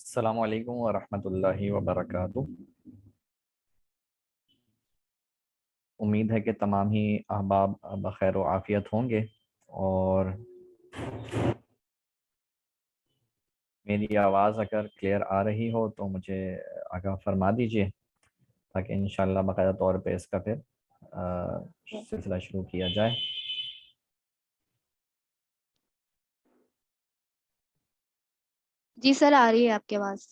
السلام علیکم ورحمۃ اللہ وبرکاتہ۔ امید ہے کہ تمام ہی احباب بخیر و عافیت ہوں گے، اور میری آواز اگر کلیئر آ رہی ہو تو مجھے آگاہ فرما دیجیے، تاکہ انشاءاللہ باقاعدہ طور پہ اس کا پھر سلسلہ شروع کیا جائے۔ جی سر، آ رہی ہے آپ کی آواز۔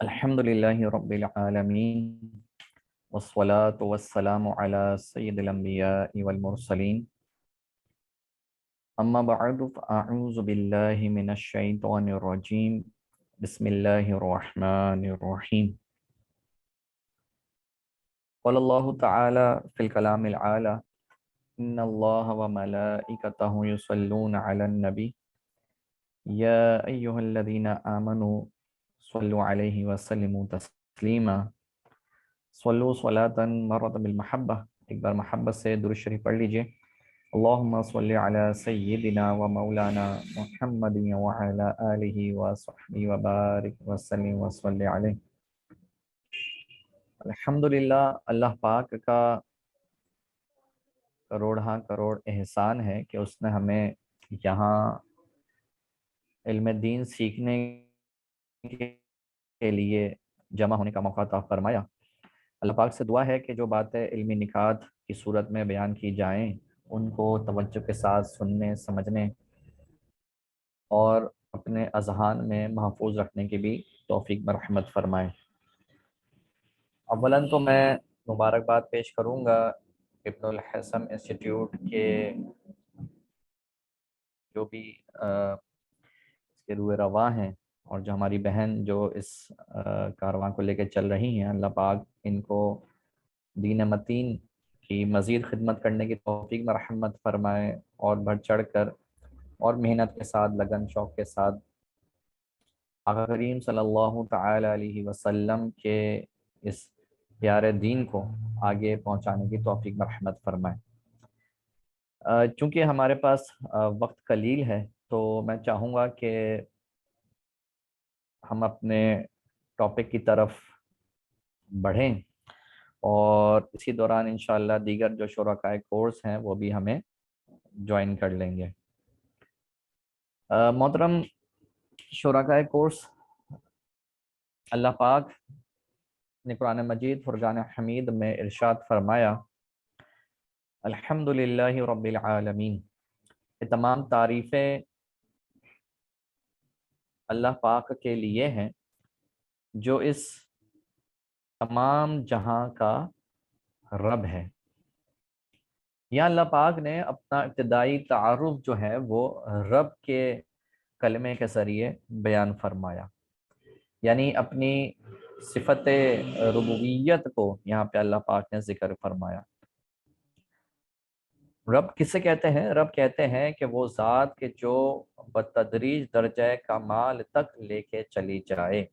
الحمد للہ رب العالمین، والصلاة والسلام علی سید الانبیاء والمرسلین، اما بعد فاعوذ باللہ من الشیطان الرجیم، بسم اللہ الرحمن الرحیم۔ قال اللہ تعالی فی الکلام العالی، ان اللہ وملائکتہ یصلون علی النبی یا ایہا الذین آمنوا صلوا علیہ وسلموا تسلیما۔ صلو صلاة مرت بالمحبہ، ایک بار محبت سے درود شریف پڑھ لیجئے۔ اللہم صلی علی سیدنا و مولانا محمد وعلی آلہ وصحبہ وبارک وسلم وصلی علیہ۔ الحمدللہ، اللہ پاک کا کروڑ کروڑ احسان ہے کہ اس نے ہمیں یہاں علم دین سیکھنے کے لیے جمع ہونے کا موقع عطا فرمایا۔ اللہ پاک سے دعا ہے کہ جو باتیں علمی نکات کی صورت میں بیان کی جائیں ان کو توجہ کے ساتھ سننے، سمجھنے اور اپنے اذہان میں محفوظ رکھنے کی بھی توفیق مرحمت فرمائے۔ اولاً تو میں مبارکباد پیش کروں گا ابن الحسن انسٹیٹیوٹ کے جو بھی اس کے روح رواں ہیں، اور جو ہماری بہن جو اس کارواں کو لے کے چل رہی ہیں، اللہ پاک ان کو دین متین کی مزید خدمت کرنے کی توفیق مرحمت فرمائے، اور بڑھ چڑھ کر اور محنت کے ساتھ، لگن شوق کے ساتھ آقا کریم صلی اللہ تعالی علیہ وسلم کے اس پیارے دین کو آگے پہنچانے کی توفیق مرحمت فرمائے۔ چونکہ ہمارے پاس وقت قلیل ہے تو میں چاہوں گا کہ ہم اپنے ٹاپک کی طرف بڑھیں، اور اسی دوران انشاءاللہ دیگر جو شرکائے کورس ہیں وہ بھی ہمیں جوائن کر لیں گے۔ محترم شرکائے کورس، اللہ پاک نے قرآن مجید فرقان حمید میں ارشاد فرمایا، الحمدللہ رب العالمین، یہ تمام تعریفیں اللہ پاک کے لیے ہیں جو اس تمام جہاں کا رب ہے۔ یا اللہ پاک نے اپنا ابتدائی تعارف جو ہے وہ رب کے کلمے کے ذریعے بیان فرمایا، یعنی اپنی صفت ربوبیت کو یہاں پہ اللہ پاک نے ذکر فرمایا۔ رب کسے کہتے ہیں؟ رب کہتے ہیں کہ وہ ذات کے جو بتدریج درجہ کمال تک لے کے چلی جائے۔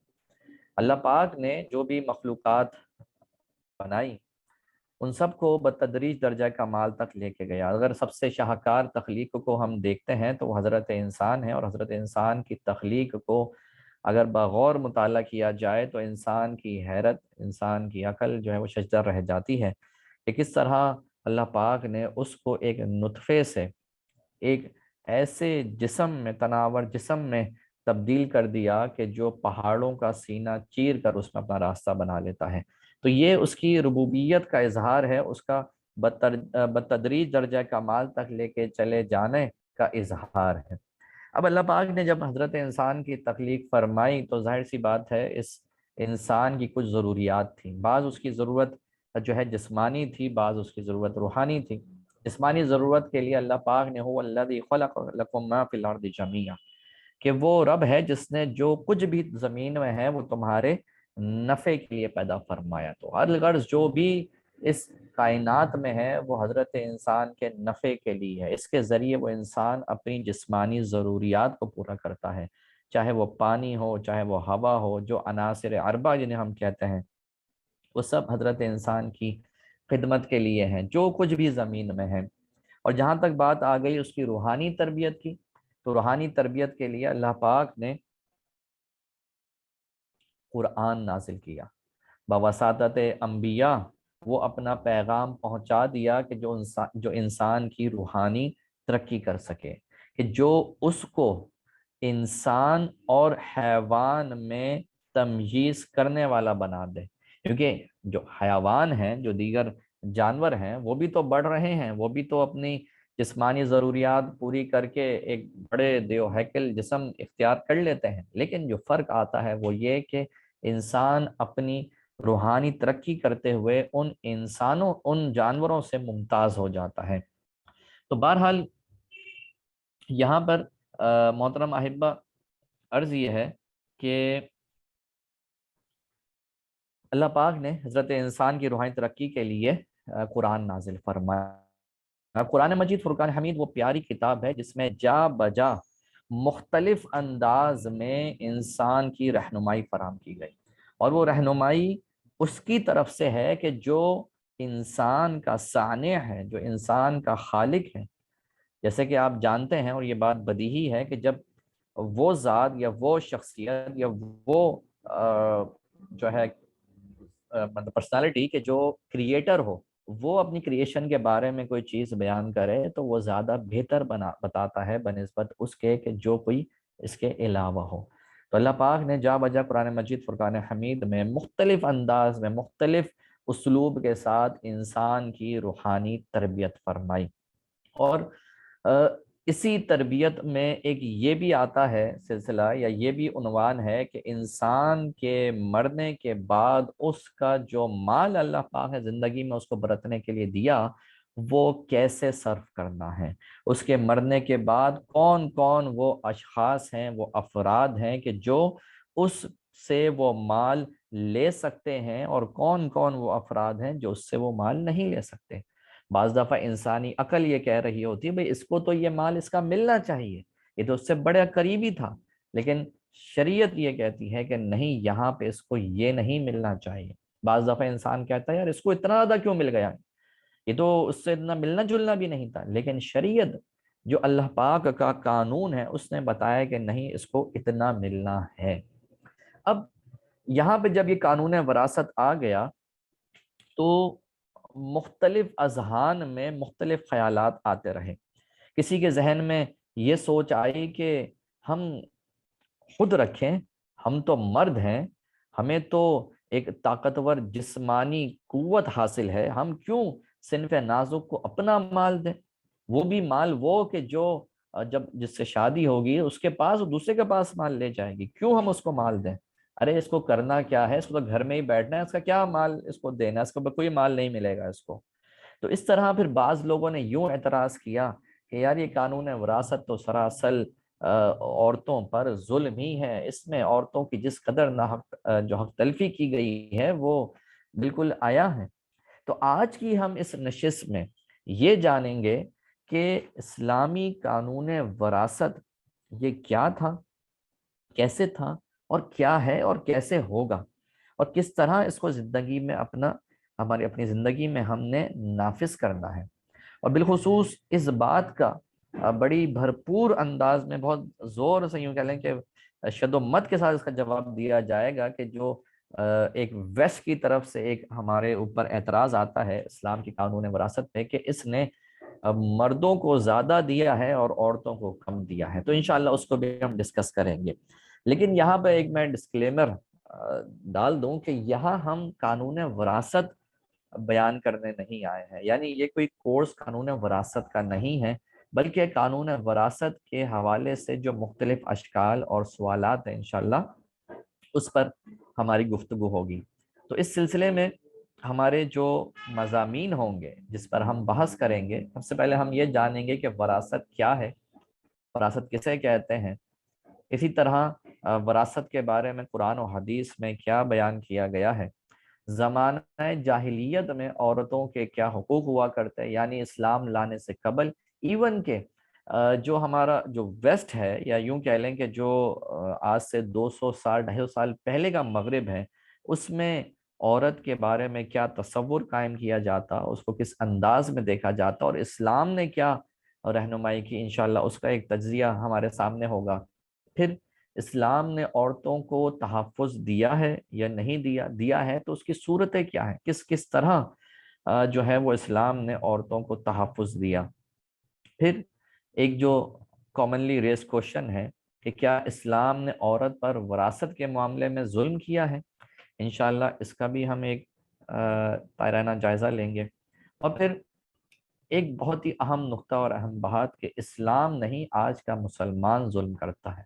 اللہ پاک نے جو بھی مخلوقات بنائی ان سب کو بتدریج درجہ کمال تک لے کے گیا۔ اگر سب سے شاہکار تخلیق کو ہم دیکھتے ہیں تو وہ حضرت انسان ہے، اور حضرت انسان کی تخلیق کو اگر بغور مطالعہ کیا جائے تو انسان کی حیرت، انسان کی عقل جو ہے وہ شجدر رہ جاتی ہے کہ کس طرح اللہ پاک نے اس کو ایک نطفے سے ایک ایسے جسم میں، تناور جسم میں تبدیل کر دیا کہ جو پہاڑوں کا سینہ چیر کر اس میں اپنا راستہ بنا لیتا ہے۔ تو یہ اس کی ربوبیت کا اظہار ہے، اس کا بتدریج درجہ کمال تک لے کے چلے جانے کا اظہار ہے۔ اب اللہ پاک نے جب حضرت انسان کی تخلیق فرمائی تو ظاہر سی بات ہے اس انسان کی کچھ ضروریات تھیں۔ بعض اس کی ضرورت جو ہے جسمانی تھی، بعض اس کی ضرورت روحانی تھی۔ جسمانی ضرورت کے لیے اللہ پاک نے هو الذی خلق لکم ما فی الارض جمیعا، کہ وہ رب ہے جس نے جو کچھ بھی زمین میں ہے وہ تمہارے نفع کے لیے پیدا فرمایا. تو ہر غرض جو بھی اس کائنات میں ہے وہ حضرت انسان کے نفع کے لیے ہے. اس کے ذریعے وہ انسان اپنی جسمانی ضروریات کو پورا کرتا ہے، چاہے وہ پانی ہو، چاہے وہ ہوا ہو. جو عناصر اربع جنہیں ہم کہتے ہیں وہ سب حضرت انسان کی خدمت کے لیے ہیں، جو کچھ بھی زمین میں ہے. اور جہاں تک بات آ گئی اس کی روحانی تربیت کی، تو روحانی تربیت کے لیے اللہ پاک نے قرآن نازل کیا بواسطت انبیاء. وہ اپنا پیغام پہنچا دیا کہ جو انسان کی روحانی ترقی کر سکے، کہ جو اس کو انسان اور حیوان میں تمییز کرنے والا بنا دے. کیونکہ جو حیوان ہیں، جو دیگر جانور ہیں، وہ بھی تو بڑھ رہے ہیں، وہ بھی تو اپنی جسمانی ضروریات پوری کر کے ایک بڑے دیو ہیکل جسم اختیار کر لیتے ہیں. لیکن جو فرق آتا ہے وہ یہ کہ انسان اپنی روحانی ترقی کرتے ہوئے ان جانوروں سے ممتاز ہو جاتا ہے. تو بہرحال یہاں پر محترم احبہ عرض یہ ہے کہ اللہ پاک نے حضرت انسان کی روحانی ترقی کے لیے قرآن نازل فرمایا. قرآن مجید فرقان حمید وہ پیاری کتاب ہے جس میں جا بجا مختلف انداز میں انسان کی رہنمائی فراہم کی گئی، اور وہ رہنمائی اس کی طرف سے ہے کہ جو انسان کا صانع ہے، جو انسان کا خالق ہے. جیسے کہ آپ جانتے ہیں اور یہ بات بدیہی ہے کہ جب وہ ذات یا وہ شخصیت یا وہ جو ہے مطلب پرسنالٹی کہ جو کریٹر ہو، وہ اپنی کریشن کے بارے میں کوئی چیز بیان کرے تو وہ زیادہ بہتر بتاتا ہے بنسبت اس کے کہ جو کوئی اس کے علاوہ ہو. تو اللہ پاک نے جا بجا قرآن مجید فرقان حمید میں مختلف انداز میں مختلف اسلوب کے ساتھ انسان کی روحانی تربیت فرمائی. اور اسی تربیت میں ایک یہ بھی آتا ہے سلسلہ یا یہ بھی عنوان ہے کہ انسان کے مرنے کے بعد اس کا جو مال اللہ پاک نے زندگی میں اس کو برتنے کے لیے دیا وہ کیسے صرف کرنا ہے. اس کے مرنے کے بعد کون کون وہ اشخاص ہیں، وہ افراد ہیں کہ جو اس سے وہ مال لے سکتے ہیں، اور کون کون وہ افراد ہیں جو اس سے وہ مال نہیں لے سکتے. بعض دفعہ انسانی عقل یہ کہہ رہی ہوتی ہے بھئی اس کو تو یہ مال اس کا ملنا چاہیے، یہ تو اس سے بڑے قریبی تھا. لیکن شریعت یہ کہتی ہے کہ نہیں، یہاں پہ اس کو یہ نہیں ملنا چاہیے. بعض دفعہ انسان کہتا ہے یار اس کو اتنا زیادہ کیوں مل گیا، یہ تو اس سے اتنا ملنا جلنا بھی نہیں تھا. لیکن شریعت جو اللہ پاک کا قانون ہے اس نے بتایا کہ نہیں، اس کو اتنا ملنا ہے. اب یہاں پہ جب یہ قانون وراثت آ گیا تو مختلف اذہان میں مختلف خیالات آتے رہے. کسی کے ذہن میں یہ سوچ آئی کہ ہم خود رکھیں، ہم تو مرد ہیں، ہمیں تو ایک طاقتور جسمانی قوت حاصل ہے، ہم کیوں صنف نازک کو اپنا مال دیں. وہ بھی مال وہ کہ جو جب جس سے شادی ہوگی اس کے پاس دوسرے کے پاس مال لے جائے گی، کیوں ہم اس کو مال دیں. ارے اس کو کرنا کیا ہے، اس کو تو گھر میں ہی بیٹھنا ہے، اس کا کیا مال اس کو دینا ہے، اس کو کوئی مال نہیں ملے گا اس کو. تو اس طرح پھر بعض لوگوں نے یوں اعتراض کیا کہ یار یہ قانون وراثت تو سراسر عورتوں پر ظلم ہی ہے، اس میں عورتوں کی جس قدر جو حق تلفی کی گئی ہے وہ بالکل آیا ہے. تو آج کی ہم اس نشست میں یہ جانیں گے کہ اسلامی قانون وراثت یہ کیا تھا، کیسے تھا، اور کیا ہے، اور کیسے ہوگا، اور کس طرح اس کو زندگی میں اپنی زندگی میں ہم نے نافذ کرنا ہے. اور بالخصوص اس بات کا بڑی بھرپور انداز میں بہت زور سے یوں کہہ لیں کہ شد و مت کے ساتھ اس کا جواب دیا جائے گا کہ جو ایک ویسٹ کی طرف سے ایک ہمارے اوپر اعتراض آتا ہے اسلام کی قانون وراثت پہ کہ اس نے مردوں کو زیادہ دیا ہے اور عورتوں کو کم دیا ہے. تو انشاءاللہ اس کو بھی ہم ڈسکس کریں گے. لیکن یہاں پہ ایک میں ڈسکلیمر ڈال دوں کہ یہاں ہم قانون وراثت بیان کرنے نہیں آئے ہیں، یعنی یہ کوئی کورس قانون وراثت کا نہیں ہے، بلکہ قانون وراثت کے حوالے سے جو مختلف اشکال اور سوالات ہیں انشاءاللہ اس پر ہماری گفتگو ہوگی. تو اس سلسلے میں ہمارے جو مضامین ہوں گے جس پر ہم بحث کریں گے، سب سے پہلے ہم یہ جانیں گے کہ وراثت کیا ہے، وراثت کسے کہتے ہیں، اسی طرح وراثت کے بارے میں قرآن و حدیث میں کیا بیان کیا گیا ہے، زمانہ جاہلیت میں عورتوں کے کیا حقوق ہوا کرتے ہیں، یعنی اسلام لانے سے قبل، ایون کہ جو ہمارا جو ویسٹ ہے، یا یوں کہہ لیں کہ جو آج سے 200 سال 250 سال پہلے کا مغرب ہے، اس میں عورت کے بارے میں کیا تصور قائم کیا جاتا، اس کو کس انداز میں دیکھا جاتا، اور اسلام نے کیا رہنمائی کی، انشاءاللہ اس کا ایک تجزیہ ہمارے سامنے ہوگا۔ پھر اسلام نے عورتوں کو تحفظ دیا ہے یا نہیں دیا ہے تو اس کی صورتیں کیا ہیں، کس کس طرح جو ہے وہ اسلام نے عورتوں کو تحفظ دیا۔ پھر ایک جو کامنلی ریز کوشچن ہے کہ کیا اسلام نے عورت پر وراثت کے معاملے میں ظلم کیا ہے، انشاءاللہ اس کا بھی ہم ایک تائرانہ جائزہ لیں گے۔ اور پھر ایک بہت ہی اہم نقطہ اور اہم بات کہ اسلام نہیں، آج کا مسلمان ظلم کرتا ہے۔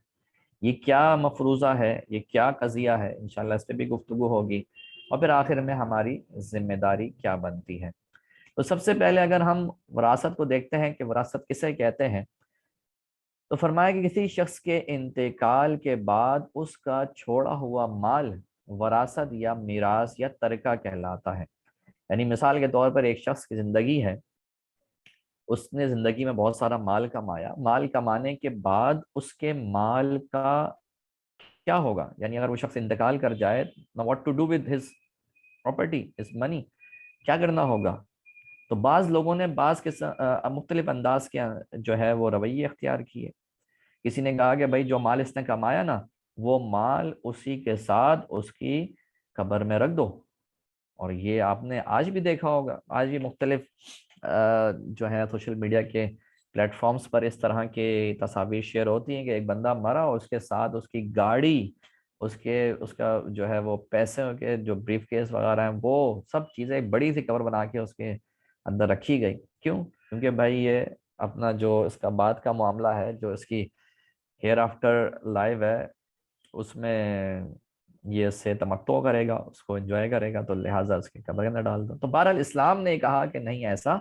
یہ کیا مفروضہ ہے، یہ کیا قضیہ ہے، انشاءاللہ اس پہ بھی گفتگو ہوگی۔ اور پھر آخر میں ہماری ذمہ داری کیا بنتی ہے۔ تو سب سے پہلے اگر ہم وراثت کو دیکھتے ہیں کہ وراثت کسے کہتے ہیں، تو فرمایا کہ کسی شخص کے انتقال کے بعد اس کا چھوڑا ہوا مال وراثت یا میراث یا ترکہ کہلاتا ہے۔ یعنی مثال کے طور پر ایک شخص کی زندگی ہے، اس نے زندگی میں بہت سارا مال کمایا، مال کمانے کے بعد اس کے مال کا کیا ہوگا، یعنی اگر وہ شخص انتقال کر جائے، what to do with his property, his money، کیا کرنا ہوگا۔ تو بعض لوگوں نے مختلف انداز کے جو ہے وہ رویے اختیار کیے۔ کسی نے کہا کہ بھائی جو مال اس نے کمایا نا، وہ مال اسی کے ساتھ اس کی قبر میں رکھ دو۔ اور یہ آپ نے آج بھی دیکھا ہوگا، آج بھی مختلف جو ہے سوشل میڈیا کے پلیٹ فارمز پر اس طرح کے تصاویر شیئر ہوتی ہیں کہ ایک بندہ مرا اور اس کے ساتھ اس کی گاڑی، اس کا جو ہے وہ پیسے کے جو بریف کیس وغیرہ ہیں، وہ سب چیزیں ایک بڑی سی کور بنا کے اس کے اندر رکھی گئی۔ کیوں؟ کیونکہ بھائی یہ اپنا جو اس کا بعد کا معاملہ ہے، جو اس کی ہیئر آفٹر لائف ہے، اس میں یہ اس سے تمتع کرے گا، اس کو انجوائے کرے گا، تو لہٰذا اس کے قبر کے اندر ڈال دو۔ تو بہرحال اسلام نے کہا کہ نہیں، ایسا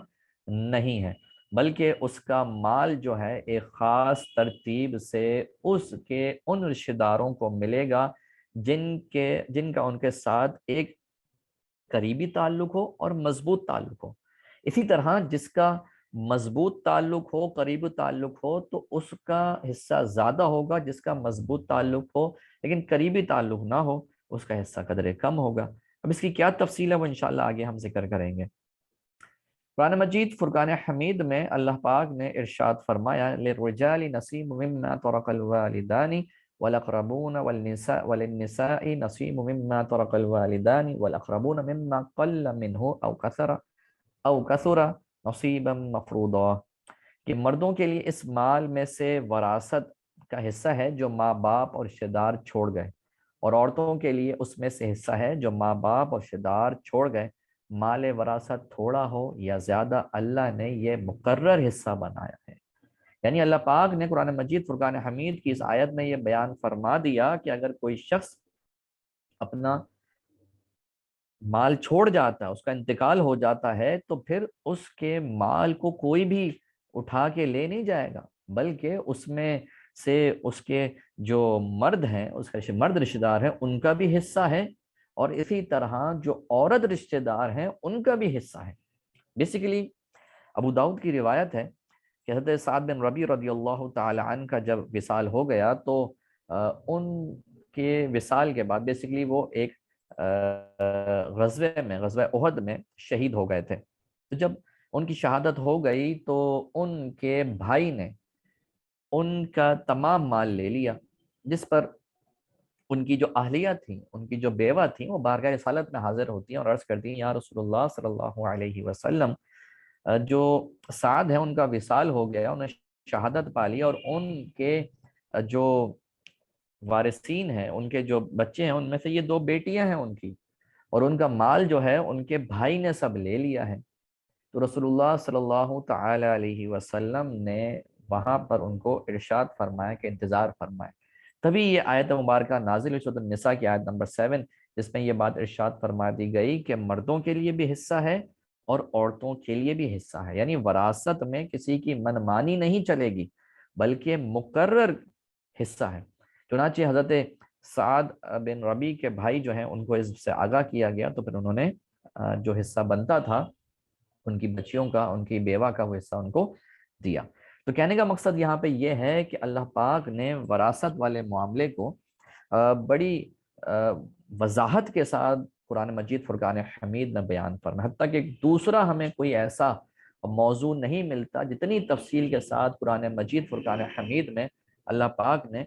نہیں ہے، بلکہ اس کا مال جو ہے ایک خاص ترتیب سے اس کے ان رشتہ داروں کو ملے گا جن کا ان کے ساتھ ایک قریبی تعلق ہو اور مضبوط تعلق ہو۔ اسی طرح جس کا مضبوط تعلق ہو، قریبی تعلق ہو، تو اس کا حصہ زیادہ ہوگا، جس کا مضبوط تعلق ہو لیکن قریبی تعلق نہ ہو، اس کا حصہ قدرے کم ہوگا۔ اب اس کی کیا تفصیل ہے وہ انشاءاللہ آگے ہم ذکر کریں گے۔ قرآن مجید فرقان حمید میں اللہ پاک نے ارشاد فرمایا، لِلرِّجَالِ نَصِیبٌ مِّمَّا تَرَكَ الْوَالِدَانِ وَالْأَقْرَبُونَ وَلِلنِّسَاءِ نَصِیبٌ مِّمَّا تَرَكَ الْوَالِدَانِ وَالْأَقْرَبُونَ مِمَّا قَلَّ مِنْهُ أَوْ كَثُرَ نَصِیبًا مَّفْرُوضًا، کہ مردوں کے لیے اس مال میں سے وراثت کا حصہ ہے جو ماں باپ اور رشتہ دار چھوڑ گئے، اور عورتوں کے لیے اس میں سے حصہ ہے جو ماں باپ اور رشتہ دار چھوڑ گئے، مال وراثت تھوڑا ہو یا زیادہ، اللہ نے یہ مقرر حصہ بنایا ہے۔ یعنی اللہ پاک نے قرآن مجید فرقان حمید کی اس آیت میں یہ بیان فرما دیا کہ اگر کوئی شخص اپنا مال چھوڑ جاتا ہے، اس کا انتقال ہو جاتا ہے، تو پھر اس کے مال کو کوئی بھی اٹھا کے لے نہیں جائے گا، بلکہ اس میں سے اس کے جو مرد ہیں، اس کے مرد رشتہ دار ہیں، ان کا بھی حصہ ہے، اور اسی طرح جو عورت رشتہ دار ہیں ان کا بھی حصہ ہے۔ بیسیکلی ابو داؤد کی روایت ہے کہ حضرت سعد بن ربیع رضی اللہ تعالی عنہ کا جب وصال ہو گیا تو ان کے وصال کے بعد بیسیکلی وہ ایک غزوہ احد میں شہید ہو گئے تھے۔ تو جب ان کی شہادت ہو گئی تو ان کے بھائی نے ان کا تمام مال لے لیا، جس پر ان کی جو اہلیہ تھیں، ان کی جو بیوہ تھیں، وہ بارگاہ رسالت میں حاضر ہوتی ہیں اور عرض کرتی ہیں، یا رسول اللہ صلی اللہ علیہ وسلم، جو سعد ہیں ان کا وصال ہو گیا، انہیں شہادت پا لی، اور ان کے جو وارثین ہیں، ان کے جو بچے ہیں، ان میں سے یہ 2 بیٹیاں ہیں ان کی، اور ان کا مال جو ہے ان کے بھائی نے سب لے لیا ہے۔ تو رسول اللہ صلی اللہ تعالی علیہ وسلم نے وہاں پر ان کو ارشاد فرمایا کہ انتظار فرمائے۔ تبھی یہ آیت مبارکہ نازل ہوئی، سورۃ النساء کی آیت نمبر 7، جس میں یہ بات ارشاد فرما دی گئی کہ مردوں کے لیے بھی حصہ ہے اور عورتوں کے لیے بھی حصہ ہے، یعنی وراثت میں کسی کی منمانی نہیں چلے گی، بلکہ مقرر حصہ ہے۔ چنانچہ حضرت سعد بن ربی کے بھائی جو ہیں ان کو اس سے آگاہ کیا گیا، تو پھر انہوں نے جو حصہ بنتا تھا ان کی بچیوں کا، ان کی بیوہ کا، وہ حصہ ان کو دیا۔ تو کہنے کا مقصد یہاں پہ یہ ہے کہ اللہ پاک نے وراثت والے معاملے کو بڑی وضاحت کے ساتھ قرآن مجید فرقان حمید میں بیان فرمایا، حتیٰ کہ دوسرا ہمیں کوئی ایسا موضوع نہیں ملتا جتنی تفصیل کے ساتھ قرآن مجید فرقان حمید میں اللہ پاک نے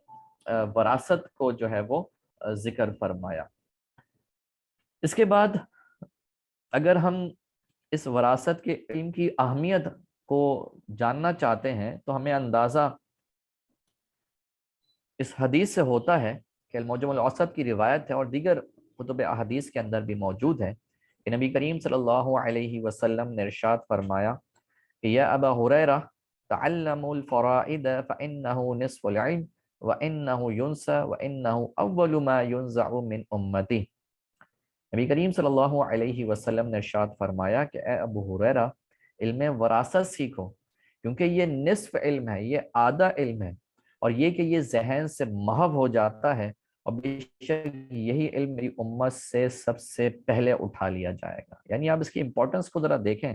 وراثت کو جو ہے وہ ذکر فرمایا۔ اس کے بعد اگر ہم اس وراثت کے علم کی اہمیت کو جاننا چاہتے ہیں تو ہمیں اندازہ اس حدیث سے ہوتا ہے کہ المعجم الاوسط کی روایت ہے اور دیگر کتب احادیث کے اندر بھی موجود ہے کہ نبی کریم صلی اللہ علیہ وسلم نے ارشاد فرمایا کہ یا ابا ہریرہ تعلموا الفرائض فإنه نصف العلم وإنه ينسى وإنه أول ما ينزع من امتی۔ نبی کریم صلی اللہ علیہ وسلم نے ارشاد فرمایا کہ اے ابو ہریرہ علم وراثت سیکھو، کیونکہ یہ نصف علم ہے، یہ آدھا علم ہے، اور یہ کہ یہ ذہن سے محو ہو جاتا ہے، اور بے شک یہی علم میری امت سے سب سے پہلے اٹھا لیا جائے گا۔ یعنی آپ اس کی امپورٹنس کو ذرا دیکھیں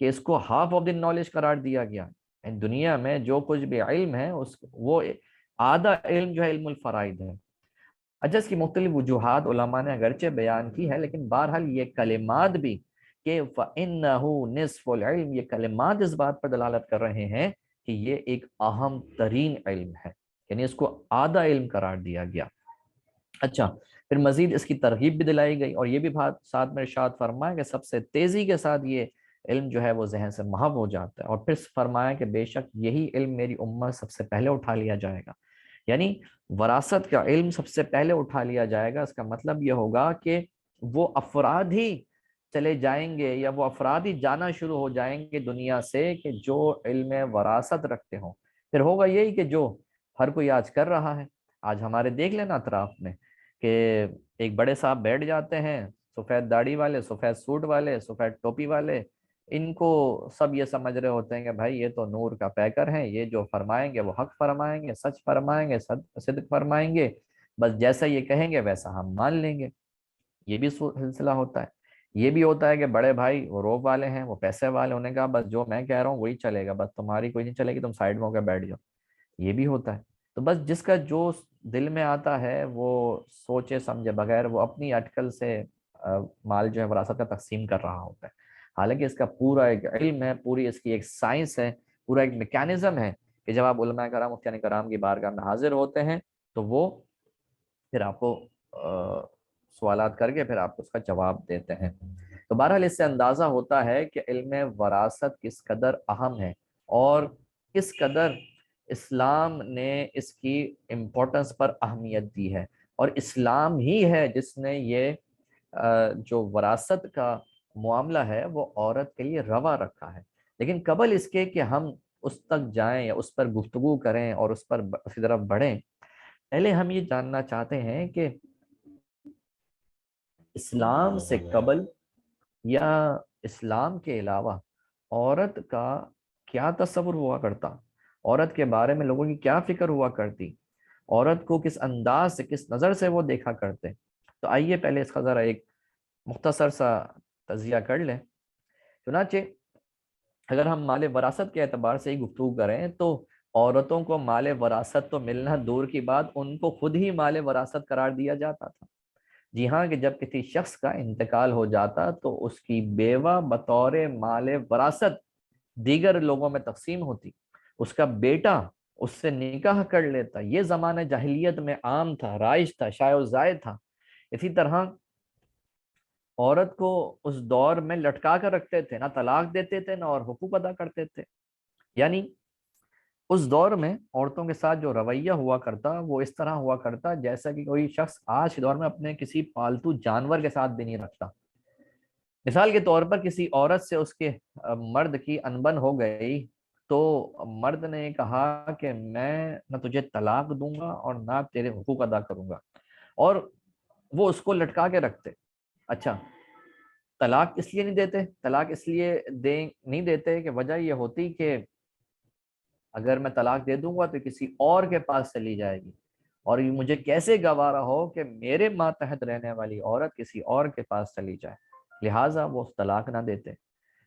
کہ اس کو ہاف آف دی نالج قرار دیا گیا۔ دنیا میں جو کچھ بھی علم ہے وہ آدھا علم جو ہے علم الفرائض ہے۔ اچھا، اس کی مختلف وجوہات علماء نے اگرچہ بیان کی ہے، لیکن بہرحال یہ کلمات بھی کہ فَإِنَّهُ نِصْفُ الْعِلْمِ، یہ کلمات اس بات پر دلالت کر رہے ہیں کہ یہ ایک اہم ترین علم ہے، یعنی اس کو آدھا علم قرار دیا گیا۔ اچھا، پھر مزید اس کی ترغیب بھی دلائی گئی، اور یہ بھی بات ساتھ میں ارشاد فرمایا کہ سب سے تیزی کے ساتھ یہ علم جو ہے وہ ذہن سے محو ہو جاتا ہے، اور پھر فرمایا کہ بے شک یہی علم میری امت سب سے پہلے اٹھا لیا جائے گا۔ یعنی وراثت کا علم سب سے پہلے اٹھا لیا جائے گا، اس کا مطلب یہ ہوگا کہ وہ افراد ہی چلے جائیں گے یا وہ افراد ہی جانا شروع ہو جائیں گے دنیا سے کہ جو علم وراثت رکھتے ہوں۔ پھر ہوگا یہی کہ جو ہر کوئی آج کر رہا ہے۔ آج ہمارے دیکھ لینا اطراف میں کہ ایک بڑے صاحب بیٹھ جاتے ہیں، سفید داڑھی والے، سفید سوٹ والے، سفید ٹوپی والے، ان کو سب یہ سمجھ رہے ہوتے ہیں کہ بھائی یہ تو نور کا پیکر ہیں، یہ جو فرمائیں گے وہ حق فرمائیں گے، سچ فرمائیں گے، صدق فرمائیں گے، بس جیسا یہ کہیں گے ویسا ہم مان لیں گے۔ یہ بھی سلسلہ ہوتا ہے۔ یہ بھی ہوتا ہے کہ بڑے بھائی وہ روب والے ہیں، وہ پیسے والے، انہوں نے کہا بس جو میں کہہ رہا ہوں وہی چلے گا، بس تمہاری کوئی نہیں چلے گی، تم سائڈ میں ہو کے بیٹھ جاؤ۔ یہ بھی ہوتا ہے۔ تو بس جس کا جو دل میں آتا ہے وہ سوچے سمجھے بغیر وہ اپنی اٹکل سے مال جو ہے وراثت کا تقسیم کر رہا ہوتا ہے، حالانکہ اس کا پورا ایک علم ہے، پوری اس کی ایک سائنس ہے، پورا ایک میکینزم ہے کہ جب آپ علماء کرام، مفتیان کرام کی بارگاہ میں حاضر ہوتے ہیں تو وہ پھر آپ کو سوالات کر کے پھر آپ اس کا جواب دیتے ہیں۔ تو بہرحال اس سے اندازہ ہوتا ہے کہ علم وراثت کس قدر اہم ہے اور کس قدر اسلام نے اس کی امپورٹنس پر اہمیت دی ہے، اور اسلام ہی ہے جس نے یہ جو وراثت کا معاملہ ہے وہ عورت کے لیے روا رکھا ہے۔ لیکن قبل اس کے کہ ہم اس تک جائیں یا اس پر گفتگو کریں اور اس پر اس کی طرف بڑھیں، پہلے ہم یہ جاننا چاہتے ہیں کہ اسلام سے قبل یا اسلام کے علاوہ عورت کا کیا تصور ہوا کرتا، عورت کے بارے میں لوگوں کی کیا فکر ہوا کرتی، عورت کو کس انداز سے، کس نظر سے وہ دیکھا کرتے۔ تو آئیے پہلے اس کا ذرا ایک مختصر سا تجزیہ کر لیں۔ چنانچہ اگر ہم مال وراثت کے اعتبار سے ہی گفتگو کریں تو عورتوں کو مال وراثت تو ملنا دور کی بات، ان کو خود ہی مال وراثت قرار دیا جاتا تھا۔ جی ہاں، کہ جب کسی شخص کا انتقال ہو جاتا تو اس کی بیوہ بطور مال وراثت دیگر لوگوں میں تقسیم ہوتی، اس کا بیٹا اس سے نکاح کر لیتا۔ یہ زمانہ جاہلیت میں عام تھا، رائج تھا، شائع و زائد تھا۔ اسی طرح عورت کو اس دور میں لٹکا کر رکھتے تھے، نہ طلاق دیتے تھے نہ اور حقوق ادا کرتے تھے۔ یعنی اس دور میں عورتوں کے ساتھ جو رویہ ہوا کرتا وہ اس طرح ہوا کرتا جیسا کہ کوئی شخص آج کے دور میں اپنے کسی پالتو جانور کے ساتھ بھی نہیں رکھتا۔ مثال کے طور پر کسی عورت سے اس کے مرد کی انبن ہو گئی تو مرد نے کہا کہ میں نہ تجھے طلاق دوں گا اور نہ تیرے حقوق ادا کروں گا، اور وہ اس کو لٹکا کے رکھتے۔ اچھا، طلاق اس لیے نہیں دیتے، طلاق اس لیے نہیں دیتے کہ وجہ یہ ہوتی کہ اگر میں طلاق دے دوں گا تو کسی اور کے پاس چلی جائے گی، اور یہ مجھے کیسے گوارا ہو کہ میرے ماتحت رہنے والی عورت کسی اور کے پاس چلی جائے، لہٰذا وہ طلاق نہ دیتے۔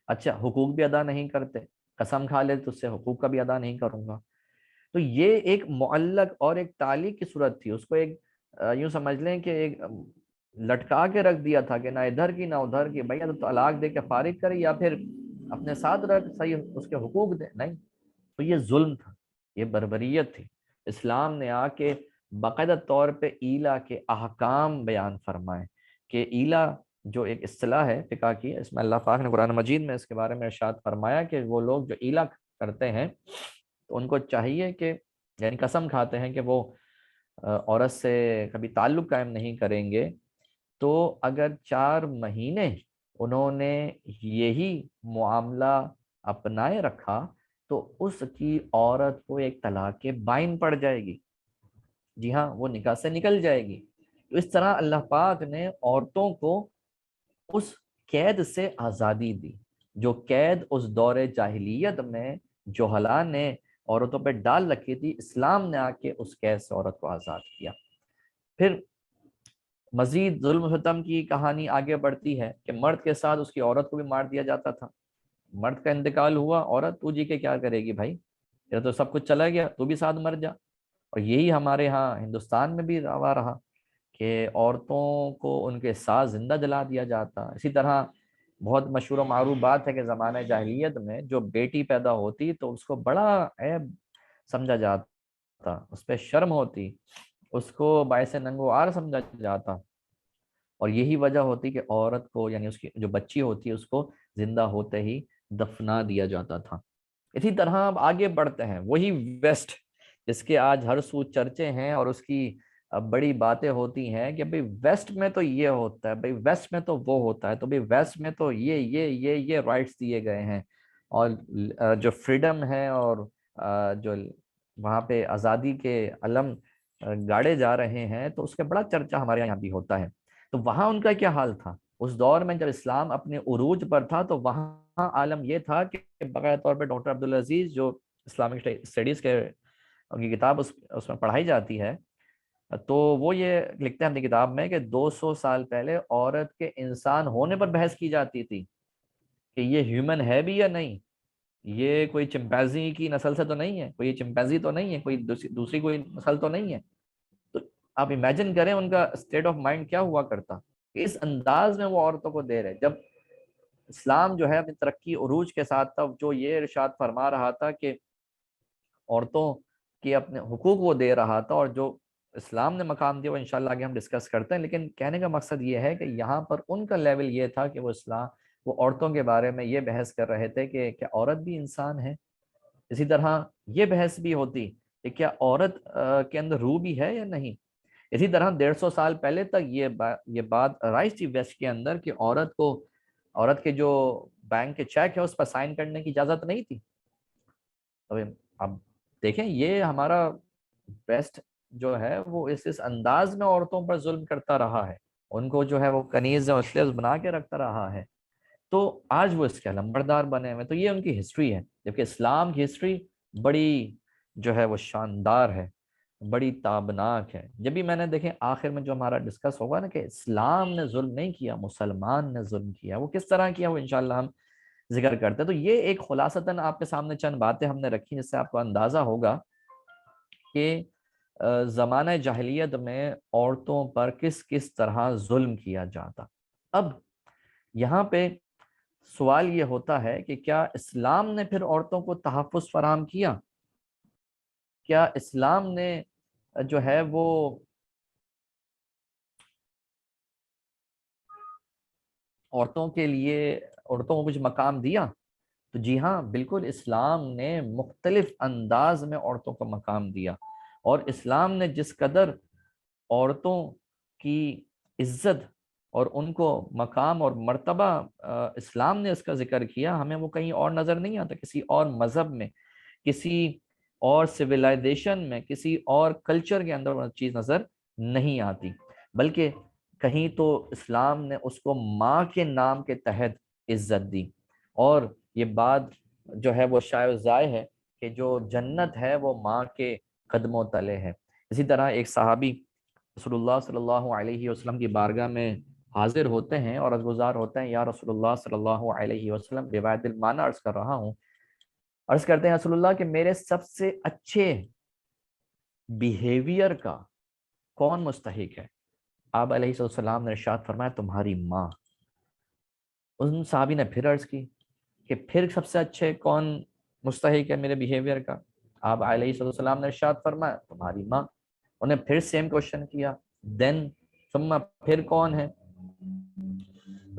اچھا، حقوق بھی ادا نہیں کرتے، قسم کھا لے تو اس سے حقوق کا بھی ادا نہیں کروں گا۔ تو یہ ایک معلق اور ایک تعلیق کی صورت تھی، اس کو ایک یوں سمجھ لیں کہ ایک لٹکا کے رکھ دیا تھا کہ نہ ادھر کی نہ ادھر کی، بھیا تو طلاق دے کے فارغ کرے یا پھر اپنے ساتھ رکھ، صحیح اس کے حقوق دے، نہیں۔ تو یہ ظلم تھا، یہ بربریت تھی۔ اسلام نے آ کے باقاعدہ طور پہ ایلا کے احکام بیان فرمائے کہ ایلا جو ایک اصطلاح ہے فقہ کی، اس میں اللہ پاک نے قرآن مجید میں اس کے بارے میں ارشاد فرمایا کہ وہ لوگ جو ایلا کرتے ہیں تو ان کو چاہیے کہ، یعنی قسم کھاتے ہیں کہ وہ عورت سے کبھی تعلق قائم نہیں کریں گے، تو اگر 4 مہینے انہوں نے یہی معاملہ اپنائے رکھا تو اس کی عورت کو ایک طلاق بائن پڑ جائے گی، جی ہاں، وہ نکاح سے نکل جائے گی۔ تو اس طرح اللہ پاک نے عورتوں کو اس قید سے آزادی دی، جو قید اس دور جاہلیت میں جوہلا نے عورتوں پہ ڈال رکھی تھی، اسلام نے آ کے اس قید سے عورت کو آزاد کیا۔ پھر مزید ظلم و ستم کی کہانی آگے بڑھتی ہے کہ مرد کے ساتھ اس کی عورت کو بھی مار دیا جاتا تھا۔ مرد کا انتقال ہوا، عورت تو جی کے کیا کرے گی بھائی، یہ تو سب کچھ چلا گیا، تو بھی ساتھ مر جا۔ اور یہی ہمارے ہاں ہندوستان میں بھی روا رہا کہ عورتوں کو ان کے ساتھ زندہ جلا دیا جاتا۔ اسی طرح بہت مشہور و معروف بات ہے کہ زمانہ جاہلیت میں جو بیٹی پیدا ہوتی تو اس کو بڑا عیب سمجھا جاتا، اس پہ شرم ہوتی، اس کو باعث ننگ و عار سمجھا جاتا، اور یہی وجہ ہوتی کہ عورت کو، یعنی اس کی جو بچی ہوتی ہے، اس کو زندہ ہوتے ہی دفنا دیا جاتا تھا۔ اسی طرح اب آگے بڑھتے ہیں، وہی ویسٹ جس کے آج ہر سو چرچے ہیں اور اس کی بڑی باتیں ہوتی ہیں کہ بھئی ویسٹ میں تو یہ ہوتا ہے، بھئی ویسٹ میں تو وہ ہوتا ہے، تو بھئی ویسٹ میں تو یہ رائٹس دیے گئے ہیں، اور جو فریڈم ہے اور جو وہاں پہ آزادی کے علم گاڑے جا رہے ہیں، تو اس کا بڑا چرچہ ہمارے یہاں بھی ہوتا ہے۔ تو وہاں ان کا کیا حال تھا اس دور میں جب اسلام اپنے عروج پر تھا؟ تو وہاں عالم یہ تھا کہ باقاعدہ طور پہ ڈاکٹر عبدالعزیز جو اسلامک اسٹڈیز کے ان کی کتاب اس میں پڑھائی جاتی ہے، تو وہ یہ لکھتے ہیں اپنی کتاب میں کہ 200 سال پہلے عورت کے انسان ہونے پر بحث کی جاتی تھی کہ یہ ہیومن ہے بھی یا نہیں، یہ کوئی چمپینزی کی نسل سے تو نہیں ہے، کوئی چمپینزی تو نہیں ہے، کوئی دوسری کوئی نسل تو نہیں ہے۔ تو آپ امیجن کریں ان کا اسٹیٹ آف مائنڈ کیا ہوا کرتا کہ اس انداز میں وہ عورتوں کو دے رہے، جب اسلام جو ہے اپنی ترقی عروج کے ساتھ تھا، جو یہ ارشاد فرما رہا تھا کہ عورتوں کے اپنے حقوق وہ دے رہا تھا، اور جو اسلام نے مقام دیا وہ انشاءاللہ آگے ہم ڈسکس کرتے ہیں۔ لیکن کہنے کا مقصد یہ ہے کہ یہاں پر ان کا لیول یہ تھا کہ وہ عورتوں کے بارے میں یہ بحث کر رہے تھے کہ کیا عورت بھی انسان ہے۔ اسی طرح یہ بحث بھی ہوتی کہ کیا عورت کے اندر روح بھی ہے یا نہیں۔ اسی طرح 150 سال پہلے تک یہ بات رائج تھی ویسٹ کے اندر کہ عورت کے جو بینک کے چیک ہے اس پر سائن کرنے کی اجازت نہیں تھی۔ اب دیکھیں یہ ہمارا ویسٹ جو ہے وہ اس انداز میں عورتوں پر ظلم کرتا رہا ہے، ان کو جو ہے وہ کنیز اور اسلیوز بنا کے رکھتا رہا ہے، تو آج وہ اس کے لمبردار بنے ہوئے۔ تو یہ ان کی ہسٹری ہے، جبکہ اسلام کی ہسٹری بڑی جو ہے وہ شاندار ہے، بڑی تابناک ہے۔ جب بھی میں نے دیکھیں آخر میں جو ہمارا ڈسکس ہوگا نا کہ اسلام نے ظلم نہیں کیا، مسلمان نے ظلم کیا، وہ کس طرح کیا وہ انشاءاللہ ہم ذکر کرتے ہیں۔ تو یہ ایک خلاصتاً آپ کے سامنے چند باتیں ہم نے رکھی جس سے آپ کو اندازہ ہوگا کہ زمانہ جاہلیت میں عورتوں پر کس کس طرح ظلم کیا جاتا۔ اب یہاں پہ سوال یہ ہوتا ہے کہ کیا اسلام نے پھر عورتوں کو تحفظ فراہم کیا؟ کیا اسلام نے جو ہے وہ عورتوں کے لیے عورتوں کو کچھ مقام دیا؟ تو جی ہاں، بالکل، اسلام نے مختلف انداز میں عورتوں کو مقام دیا، اور اسلام نے جس قدر عورتوں کی عزت اور ان کو مقام اور مرتبہ اسلام نے اس کا ذکر کیا، ہمیں وہ کہیں اور نظر نہیں آتا، کسی اور مذہب میں، کسی اور سویلائزیشن میں، کسی اور کلچر کے اندر وہ چیز نظر نہیں آتی۔ بلکہ کہیں تو اسلام نے اس کو ماں کے نام کے تحت عزت دی، اور یہ بات جو ہے وہ شائع و ذائع ہے کہ جو جنت ہے وہ ماں کے قدموں تلے ہے۔ اسی طرح ایک صحابی رسول اللہ صلی اللہ علیہ وسلم کی بارگاہ میں حاضر ہوتے ہیں اور عرض گزار ہوتے ہیں، یا رسول اللہ صلی اللہ علیہ وسلم، روایت المعنی عرض کر رہا ہوں، عرض کرتے ہیں رسول اللہ کہ میرے سب سے اچھے بیہیویئر کا کون مستحق ہے؟ آپ علیہ السلام نے ارشاد فرمایا تمہاری ماں۔ ان صحابی نے پھر عرض کی کہ پھر سب سے اچھے کون مستحق ہے میرے بیہیویئر کا؟ آپ علیہ السلام نے ارشاد فرمایا تمہاری ماں۔ انہیں پھر سیم کوشچن کیا، دین ثم پھر کون ہے؟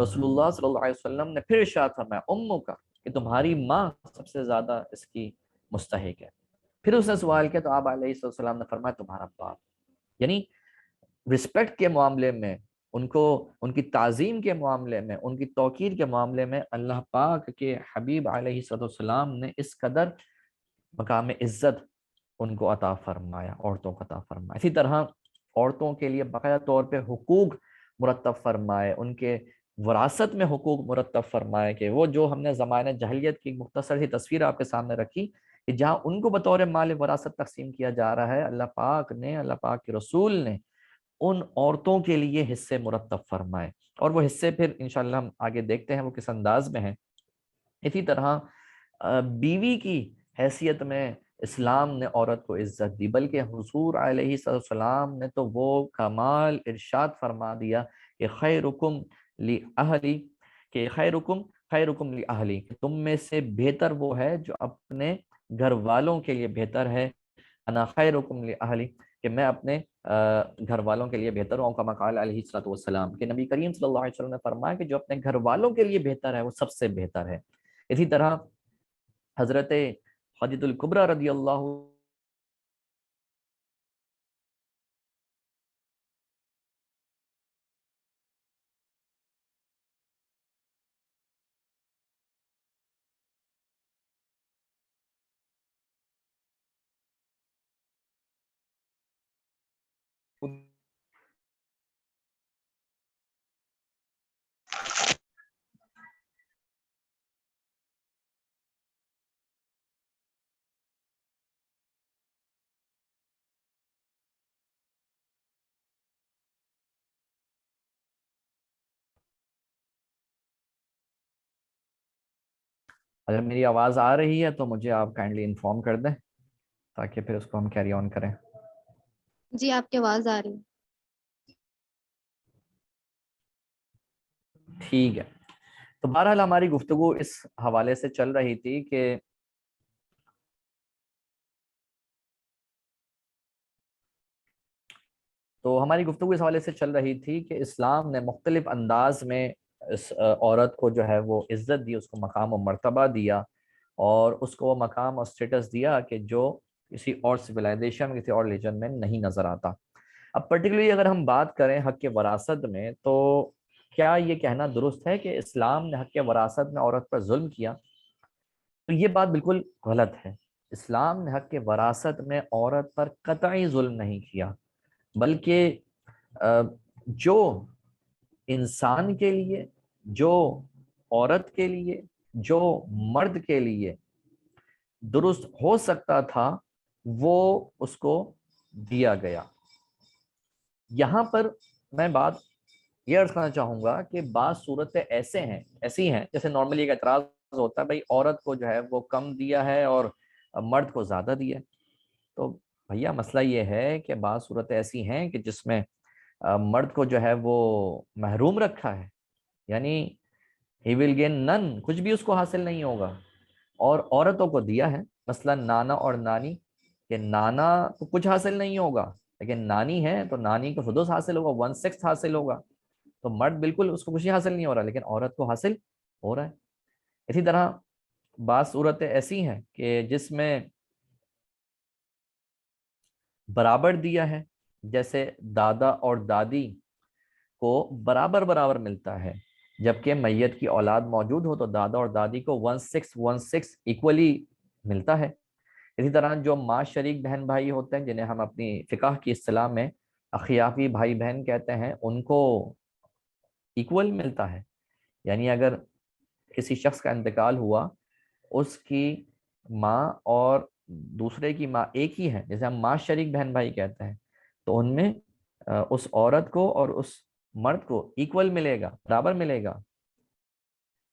رسول اللہ صلی اللہ علیہ وسلم نے پھر ارشاد فرمایا امو کا، کہ تمہاری ماں سب سے زیادہ اس کی مستحق ہے۔ پھر اس نے سوال کیا تو آپ علیہ السلام نے فرمایا تمہارا باپ۔ یعنی رسپیکٹ کے معاملے میں، ان کو، ان کی تعظیم کے معاملے میں، ان کی توقیر کے معاملے میں اللہ پاک کے حبیب علیہ السلام نے اس قدر مقام عزت ان کو عطا فرمایا، عورتوں کو عطا فرمایا۔ اسی طرح عورتوں کے لیے باقاعدہ طور پہ حقوق مرتب فرمائے، ان کے وراثت میں حقوق مرتب فرمائے، کہ وہ جو ہم نے زمانہ جاہلیت کی مختصر سی تصویر آپ کے سامنے رکھی کہ جہاں ان کو بطور مال وراثت تقسیم کیا جا رہا ہے، اللہ پاک نے، اللہ پاک کے رسول نے ان عورتوں کے لیے حصے مرتب فرمائے، اور وہ حصے پھر انشاءاللہ ہم آگے دیکھتے ہیں وہ کس انداز میں ہیں۔ اسی طرح بیوی کی حیثیت میں اسلام نے عورت کو عزت دی، بلکہ حضور علیہ السلام نے تو وہ کمال ارشاد فرما دیا کہ خیرکم لأہلی، کہ خیرکم لأہلی، کہ تم میں سے بہتر وہ ہے جو اپنے گھر والوں کے لیے بہتر ہے، انا خیرکم لأہلی، کہ میں اپنے گھر والوں کے لیے بہتر ہوں، کما قال علیہ الصلوۃ والسلام، کہ نبی کریم صلی اللہ علیہ وسلم نے فرمایا کہ جو اپنے گھر والوں کے لیے بہتر ہے وہ سب سے بہتر ہے۔ اسی طرح حضرت خدیجہ الکبریٰ رضی اللہ اگر میری آواز آ رہی ہے تو مجھے آپ کائنڈلی انفارم کر دیں تاکہ پھر اس کو ہم کیری آن کریں۔ جی آپ کی آواز آ رہی ہے۔ ٹھیک ہے، تو بہرحال ہماری گفتگو اس حوالے سے چل رہی تھی کہ اسلام نے مختلف انداز میں اس عورت کو جو ہے وہ عزت دی، اس کو مقام و مرتبہ دیا، اور اس کو وہ مقام اور سٹیٹس دیا کہ جو کسی اور سویلائزیشن، کسی اور ریلیجن میں نہیں نظر آتا۔ اب پرٹیکولرلی اگر ہم بات کریں حق کے وراثت میں، تو کیا یہ کہنا درست ہے کہ اسلام نے حق کے وراثت میں عورت پر ظلم کیا؟ تو یہ بات بالکل غلط ہے۔ اسلام نے حق کے وراثت میں عورت پر قطعی ظلم نہیں کیا، بلکہ جو انسان کے لیے، جو عورت کے لیے، جو مرد کے لیے درست ہو سکتا تھا وہ اس کو دیا گیا۔ یہاں پر میں بات یہ عرض کرنا چاہوں گا کہ بعض صورتیں ایسی ہیں جیسے نارملی ایک اعتراض ہوتا ہے بھائی عورت کو جو ہے وہ کم دیا ہے اور مرد کو زیادہ دیا ہے، تو بھیا مسئلہ یہ ہے کہ بعض صورتیں ایسی ہیں کہ جس میں مرد کو جو ہے وہ محروم رکھا ہے، یعنی ہی ول گین نن، کچھ بھی اس کو حاصل نہیں ہوگا، اور عورتوں کو دیا ہے، مثلا نانا اور نانی، کہ نانا کو کچھ حاصل نہیں ہوگا لیکن نانی ہے تو نانی کو سدس حاصل ہوگا، 1/6 حاصل ہوگا، تو مرد بالکل اس کو کچھ حاصل نہیں ہو رہا لیکن عورت کو حاصل ہو رہا ہے۔ اسی طرح بعض صورتیں ایسی ہیں کہ جس میں برابر دیا ہے، جیسے دادا اور دادی کو برابر برابر ملتا ہے، جبکہ میت کی اولاد موجود ہو تو دادا اور دادی کو 1/6 ایکولی ملتا ہے۔ اسی طرح جو ماں شریک بہن بھائی ہوتے ہیں، جنہیں ہم اپنی فقہ کی اصطلاح میں اخیافی بھائی بہن کہتے ہیں، ان کو ایکول ملتا ہے، یعنی اگر کسی شخص کا انتقال ہوا، اس کی ماں اور دوسرے کی ماں ایک ہی ہے، جیسے ہم ماں شریک بہن بھائی کہتے ہیں، تو ان میں اس عورت کو اور اس مرد کو ایکول ملے گا، برابر ملے گا۔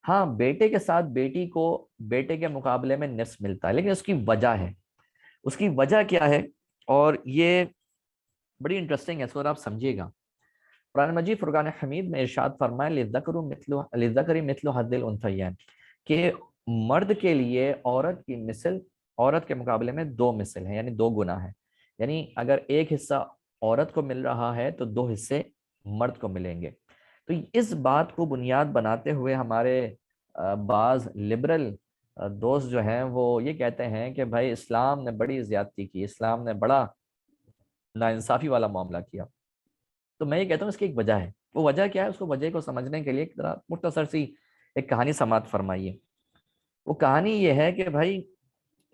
ہاں بیٹے کے ساتھ بیٹی کو بیٹے کے مقابلے میں نصف ملتا ہے، لیکن اس کی وجہ ہے۔ اس کی وجہ کیا ہے؟ اور یہ بڑی انٹرسٹنگ ہے، اس کو آپ سمجھیے گا۔ قرآن مجید فرقان حمید میں ارشاد فرمائے للذکر مثل حظ الانثیین، کہ مرد کے لیے عورت کی مثل، عورت کے مقابلے میں دو مثل ہیں، یعنی دو گنا ہے۔ یعنی اگر ایک حصہ عورت کو مل رہا ہے تو دو حصے مرد کو ملیں گے۔ تو اس بات کو بنیاد بناتے ہوئے ہمارے بعض لبرل دوست جو ہیں وہ یہ کہتے ہیں کہ بھائی اسلام نے بڑی زیادتی کی، اسلام نے بڑا ناانصافی والا معاملہ کیا۔ تو میں یہ کہتا ہوں اس کی ایک وجہ ہے۔ وہ وجہ کیا ہے؟ اس کو وجہ کو سمجھنے کے لیے ایک طرح مختصر سی ایک کہانی سماعت فرمائیے۔ وہ کہانی یہ ہے کہ بھائی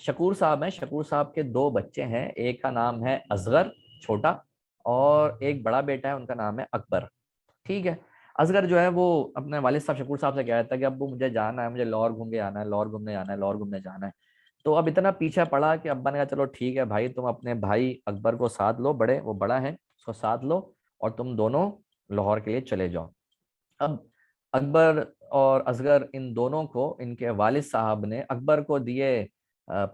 شکور صاحب ہیں، شکور صاحب کے دو بچے ہیں، ایک کا نام ہے اصغر چھوٹا، اور ایک بڑا بیٹا ہے ان کا نام ہے اکبر، ٹھیک ہے۔ اصغر جو ہے وہ اپنے والد صاحب شکور صاحب سے کہہ رہا تھا کہ ابو مجھے جانا ہے، مجھے لاہور گھوم کے آنا ہے، لاہور گھومنے جانا ہے، لاہور گھومنے جانا ہے۔ تو اب اتنا پیچھے پڑا کہ ابا نے کہا چلو ٹھیک ہے بھائی، تم اپنے بھائی اکبر کو ساتھ لو، بڑے وہ بڑا ہے اس کو ساتھ لو، اور تم دونوں لاہور کے لیے چلے جاؤ۔ اب اکبر اور اصغر ان دونوں کو ان کے والد صاحب نے اکبر کو دیے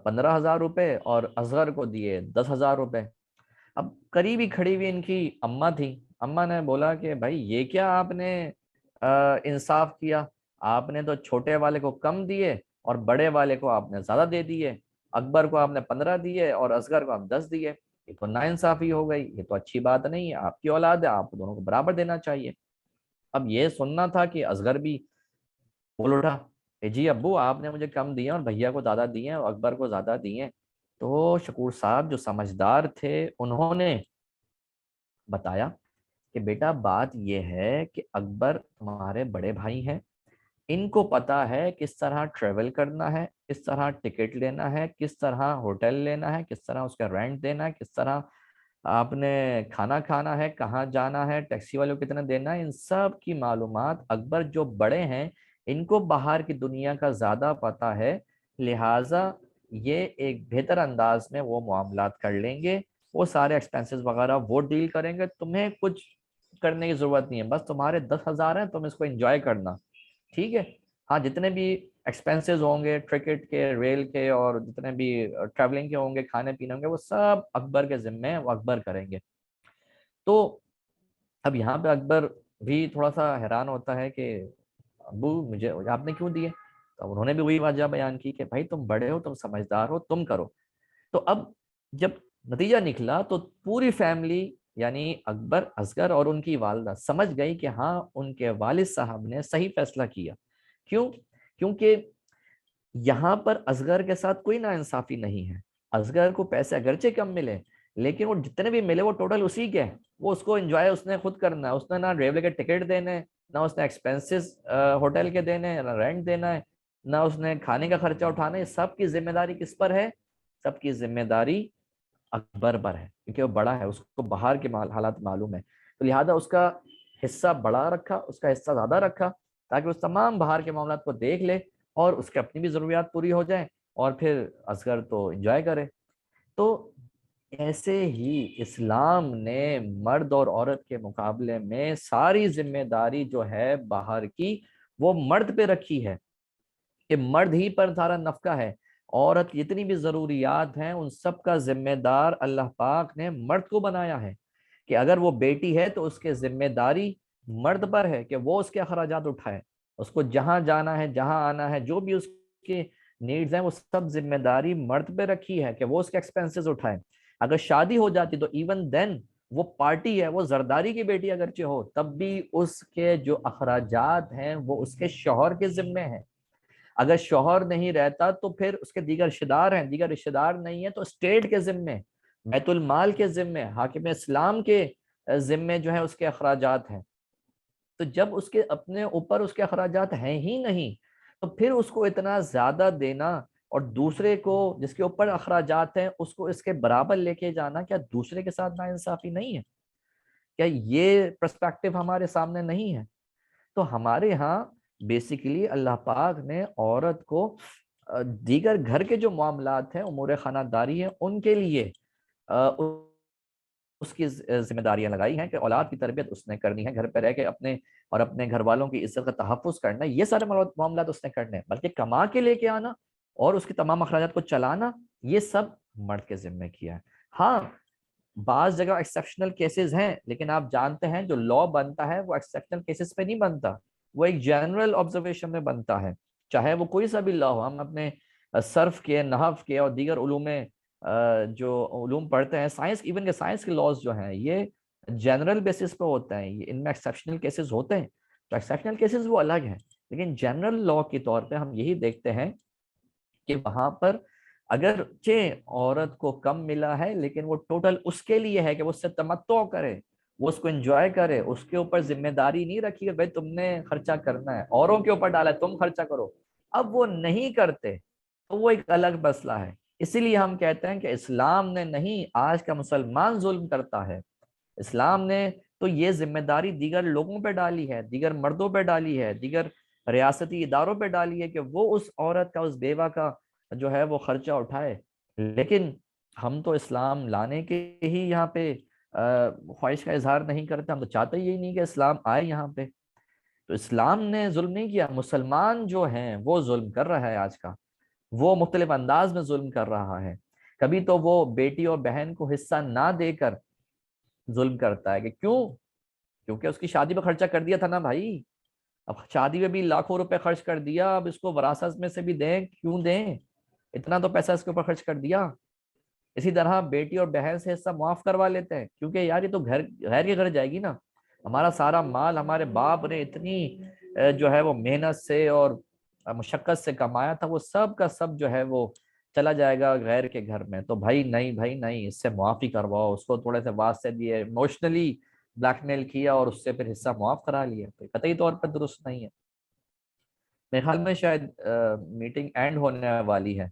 15,000 روپے اور اصغر کو دیے 10,000 روپے۔ اب قریبی کھڑی ہوئی ان کی اماں تھی، اماں نے بولا کہ بھائی یہ کیا آپ نے انصاف کیا، آپ نے تو چھوٹے والے کو کم دیے اور بڑے والے کو آپ نے زیادہ دے دیے، اکبر کو آپ نے 15 دیے اور اصغر کو آپ 10 دیے، یہ تو ناانصافی ہو گئی، یہ تو اچھی بات نہیں ہے، آپ کی اولاد ہے، آپ دونوں کو برابر دینا چاہیے۔ اب یہ سننا تھا کہ اصغر بھی بول اٹھا کہ جی ابو آپ نے مجھے کم دیے اور بھیا کو زیادہ دیے اور اکبر کو زیادہ دیے۔ تو شکور صاحب جو سمجھدار تھے انہوں نے بتایا کہ بیٹا بات یہ ہے کہ اکبر تمہارے بڑے بھائی ہیں، ان کو پتا ہے کس طرح ٹریول کرنا ہے، کس طرح ٹکٹ لینا ہے، کس طرح ہوٹل لینا ہے، کس طرح اس کا رینٹ دینا ہے، کس طرح آپ نے کھانا کھانا ہے، کہاں جانا ہے، ٹیکسی والوں کو کتنا دینا ہے، ان سب کی معلومات اکبر جو بڑے ہیں ان کو باہر کی دنیا کا زیادہ پتا ہے، لہٰذا یہ ایک بہتر انداز میں وہ معاملات کر لیں گے، وہ سارے ایکسپینسز وغیرہ وہ ڈیل کریں گے، تمہیں کچھ کرنے کی ضرورت نہیں ہے، بس تمہارے 10,000 ہیں، تم اس کو انجوائے کرنا، ٹھیک ہے۔ ہاں جتنے بھی ایکسپینسز ہوں گے ٹکٹ کے، ریل کے، اور جتنے بھی ٹریولنگ کے ہوں گے، کھانے پینے ہوں گے، وہ سب اکبر کے ذمے ہیں، وہ اکبر کریں گے۔ تو اب یہاں پہ اکبر بھی تھوڑا سا حیران ہوتا ہے کہ ابو مجھے آپ نے کیوں دیے؟ تو انہوں نے بھی وہی وجہ بیان کی کہ بھائی تم بڑے ہو، تم سمجھدار ہو، تم کرو۔ تو اب جب نتیجہ نکلا تو پوری فیملی یعنی اکبر، اصغر اور ان کی والدہ سمجھ گئی کہ ہاں ان کے والد صاحب نے صحیح فیصلہ کیا۔ کیوں؟ کیونکہ یہاں پر اصغر کے ساتھ کوئی ناانصافی نہیں ہے، اصغر کو پیسے اگرچہ کم ملے لیکن وہ جتنے بھی ملے وہ ٹوٹل اسی کے ہیں، وہ اس کو انجوائے اس نے خود کرنا ہے، اس نے نہ ریلوے کے ٹکٹ دینے، نہ اس نے ایکسپینسز ہوٹل کے دینے، نہ رینٹ دینا ہے، نہ اس نے کھانے کا خرچہ اٹھانا ہے، سب کی ذمہ داری کس پر ہے؟ سب کی ذمہ داری اکبر پر ہے، کیونکہ وہ بڑا ہے، اس کو باہر کے حالات معلوم ہے، تو لہٰذا اس کا حصہ بڑا رکھا، اس کا حصہ زیادہ رکھا، تاکہ اس تمام باہر کے معاملات کو دیکھ لے اور اس کے اپنی بھی ضروریات پوری ہو جائیں، اور پھر اصغر تو انجوائے کرے۔ تو ایسے ہی اسلام نے مرد اور عورت کے مقابلے میں ساری ذمہ داری جو ہے باہر کی وہ مرد پہ رکھی ہے، کہ مرد ہی پر سارا نفقہ ہے، عورت کی جتنی بھی ضروریات ہیں ان سب کا ذمہ دار اللہ پاک نے مرد کو بنایا ہے، کہ اگر وہ بیٹی ہے تو اس کے ذمہ داری مرد پر ہے کہ وہ اس کے اخراجات اٹھائے، اس کو جہاں جانا ہے، جہاں آنا ہے، جو بھی اس کے نیڈز ہیں وہ سب ذمہ داری مرد پہ رکھی ہے کہ وہ اس کے ایکسپینسز اٹھائے۔ اگر شادی ہو جاتی تو ایون دین وہ پارٹی ہے، وہ زرداری کی بیٹی اگرچہ ہو تب بھی اس کے جو اخراجات ہیں وہ اس کے شوہر کے ذمے ہیں۔ اگر شوہر نہیں رہتا تو پھر اس کے دیگر رشتہ دار ہیں، دیگر رشتہ دار نہیں ہیں تو اسٹیٹ کے ذمے، بیت المال کے ذمے، حاکم اسلام کے ذمے جو ہے اس کے اخراجات ہیں۔ تو جب اس کے اپنے اوپر اس کے اخراجات ہیں ہی نہیں تو پھر اس کو اتنا زیادہ دینا اور دوسرے کو جس کے اوپر اخراجات ہیں اس کو اس کے برابر لے کے جانا، کیا دوسرے کے ساتھ ناانصافی نہیں ہے؟ کیا یہ پرسپیکٹو ہمارے سامنے نہیں ہے؟ تو ہمارے ہاں بیسیکلی اللہ پاک نے عورت کو دیگر گھر کے جو معاملات ہیں، امور خانہ داری ہیں، ان کے لیے اس کی ذمہ داریاں لگائی ہیں کہ اولاد کی تربیت اس نے کرنی ہے، گھر پہ رہ کے اپنے اور اپنے گھر والوں کی عزت کا تحفظ کرنا ہے، یہ سارے معاملات اس نے کرنے ہیں، بلکہ کما کے لے کے آنا اور اس کی تمام اخراجات کو چلانا یہ سب مرد کے ذمہ کیا ہے۔ ہاں بعض جگہ ایکسیپشنل کیسز ہیں، لیکن آپ جانتے ہیں جو لا بنتا ہے وہ ایکسیپشنل کیسز پہ نہیں بنتا، وہ ایک جنرل آبزرویشن میں بنتا ہے، چاہے وہ کوئی سا بھی لا ہو۔ ہم اپنے صرف کے، نحو کے اور دیگر علوم میں جو علوم پڑھتے ہیں، سائنس، ایون کہ سائنس کے لاز جو ہیں یہ جنرل بیسس پہ ہوتے ہیں، ان میں ایکسیپشنل کیسز ہوتے ہیں، تو ایکسیپشنل کیسز وہ الگ ہیں، لیکن جنرل لا کے طور پہ ہم یہی دیکھتے ہیں کہ وہاں پر اگرچہ عورت کو کم ملا ہے لیکن وہ ٹوٹل اس کے لیے ہے کہ وہ اس سے تمتع کرے، وہ اس کو انجوائے کرے، اس کے اوپر ذمہ داری نہیں رکھی کہ بھائی تم نے خرچہ کرنا ہے، اوروں کے اوپر ڈالا ہے تم خرچہ کرو۔ اب وہ نہیں کرتے تو وہ ایک الگ مسئلہ ہے۔ اسی لیے ہم کہتے ہیں کہ اسلام نے نہیں، آج کا مسلمان ظلم کرتا ہے، اسلام نے تو یہ ذمہ داری دیگر لوگوں پہ ڈالی ہے، دیگر مردوں پہ ڈالی ہے، دیگر ریاستی اداروں پہ ڈالی ہے کہ وہ اس عورت کا، اس بیوہ کا جو ہے وہ خرچہ اٹھائے۔ لیکن ہم تو اسلام لانے کے ہی یہاں پہ خواہش کا اظہار نہیں کرتے، ہم تو چاہتے ہی نہیں کہ اسلام آئے یہاں پہ۔ تو اسلام نے ظلم نہیں کیا، مسلمان جو ہیں وہ ظلم کر رہا ہے آج کا، وہ مختلف انداز میں ظلم کر رہا ہے۔ کبھی تو وہ بیٹی اور بہن کو حصہ نہ دے کر ظلم کرتا ہے، کہ کیوں؟ کیونکہ اس کی شادی پہ خرچہ کر دیا تھا نا بھائی، اب شادی میں بھی لاکھوں روپے خرچ کر دیا، اب اس کو وراثت میں سے بھی دیں، کیوں دیں؟ اتنا تو پیسہ اس کے اوپر خرچ کر دیا۔ اسی طرح بیٹی اور بہن سے حصہ معاف کروا لیتے ہیں، کیونکہ یار یہ تو گھر، غیر کے گھر جائے گی نا، ہمارا سارا مال ہمارے باپ نے اتنی جو ہے وہ محنت سے اور مشقت سے کمایا تھا، وہ سب کا سب جو ہے وہ چلا جائے گا غیر کے گھر میں، تو بھائی نہیں، بھائی نہیں، اس سے معافی کرواؤ، اس کو تھوڑے سے واسطے دیے، ایموشنلی بلیک میل کیا اور اس سے پھر حصہ معاف کرا لیا، تو قطعی طور پر درست نہیں ہے۔ میرے خیال میں شاید میٹنگ اینڈ ہونے والی ہے۔